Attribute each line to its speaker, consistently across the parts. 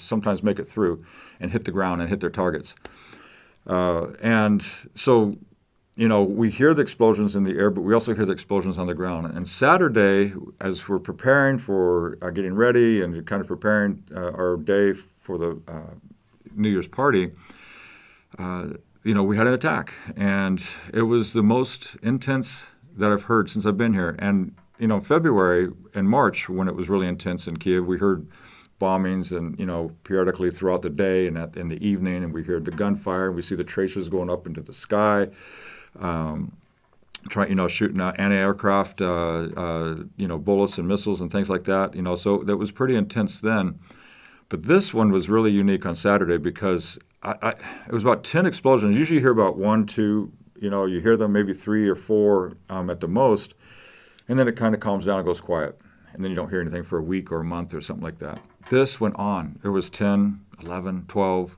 Speaker 1: sometimes make it through and hit the ground and hit their targets. And so, we hear the explosions in the air, but we also hear the explosions on the ground. And Saturday, as we're preparing for getting ready and kind of preparing our day for the New Year's party, we had an attack. And it was the most intense that I've heard since I've been here. And, February and March, when it was really intense in Kyiv, we heard bombings and, periodically throughout the day and in the evening, and we heard the gunfire, and we see the traces going up into the sky, shooting anti-aircraft, bullets and missiles and things like that, so that was pretty intense then. But this one was really unique on Saturday because it was about 10 explosions. Usually you hear about 1, 2, you hear them maybe 3 or 4 at the most, and then it kind of calms down and goes quiet. And then you don't hear anything for a week or a month or something like that. This went on. There was 10, 11, 12.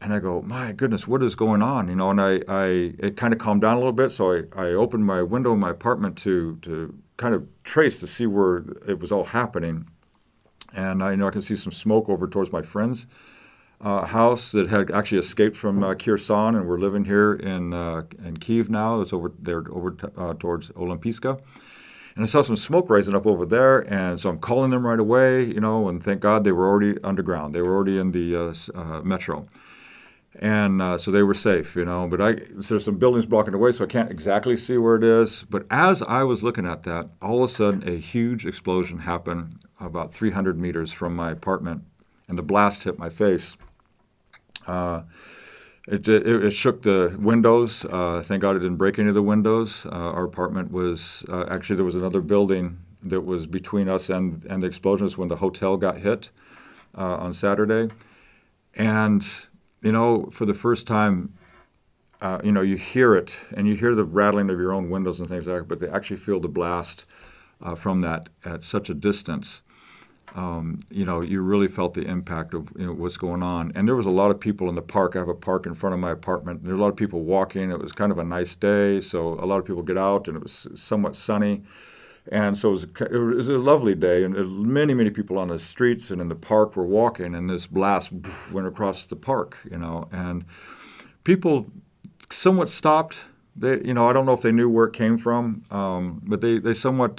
Speaker 1: And I go, my goodness, what is going on? And it kind of calmed down a little bit. So I opened my window in my apartment to kind of trace to see where it was all happening. And I could see some smoke over towards my friend's house that had actually escaped from Kherson, and we're living here in Kyiv now. It's over there towards Olimpiska. And I saw some smoke rising up over there, and so I'm calling them right away, and thank God they were already underground. They were already in the metro. And so they were safe, But there's some buildings blocking the way, so I can't exactly see where it is. But as I was looking at that, all of a sudden a huge explosion happened about 300 meters from my apartment, and the blast hit my face. It shook the windows. Thank God it didn't break any of the windows. Our apartment was actually, there was another building that was between us and the explosions when the hotel got hit on Saturday. And, for the first time, you hear it, and you hear the rattling of your own windows and things like that, but they actually feel the blast from that at such a distance. You really felt the impact of what's going on. And there was a lot of people in the park. I have a park in front of my apartment. There were a lot of people walking. It was kind of a nice day, so a lot of people get out, and it was somewhat sunny. And so it was a lovely day, and many, many people on the streets and in the park were walking, and this blast went across the park, and people somewhat stopped. They, I don't know if they knew where it came from, but they somewhat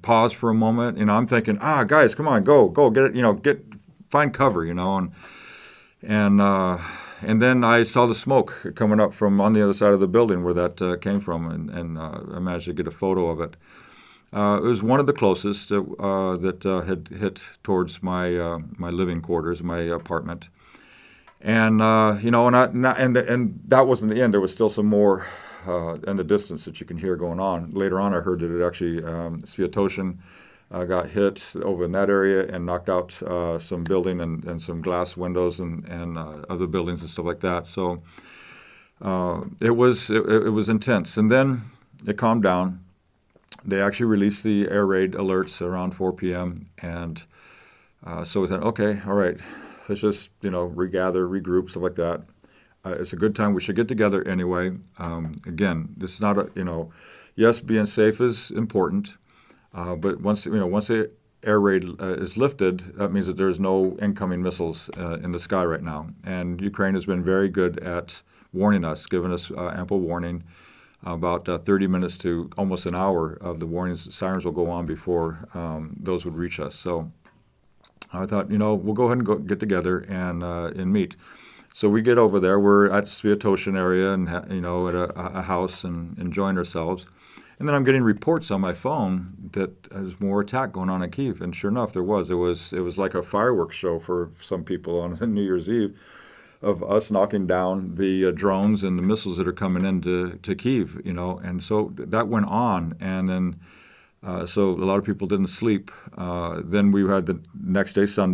Speaker 1: pause for a moment. I'm thinking, guys, come on, go get it, find cover, and then I saw the smoke coming up from on the other side of the building where that came from, and I managed to get a photo of it. It was one of the closest that had hit towards my living quarters, my apartment, and and that wasn't the end. There was still some more in the distance that you can hear going on. Later on, I heard that it actually Sviatoshin got hit over in that area and knocked out some building and some glass windows and other buildings and stuff like that. So it was intense. And then it calmed down. They actually released the air raid alerts around 4 p.m. And so we thought, okay, all right, let's just regather, regroup, stuff like that. It's a good time. We should get together anyway. Again, this is not yes, being safe is important. But once the air raid is lifted, that means that there's no incoming missiles in the sky right now. And Ukraine has been very good at warning us, giving us ample warning. About 30 minutes to almost an hour of the warnings, sirens will go on before those would reach us. So I thought, we'll go ahead and get together and meet. So we get over there. We're at Sviatoshin area and at a house and enjoying ourselves. And then I'm getting reports on my phone that there's more attack going on in Kyiv. And sure enough, there was. It was like a fireworks show for some people on New Year's Eve of us knocking down the drones and the missiles that are coming into Kyiv, And so that went on. And then so a lot of people didn't sleep. Then we had the next day, Sunday.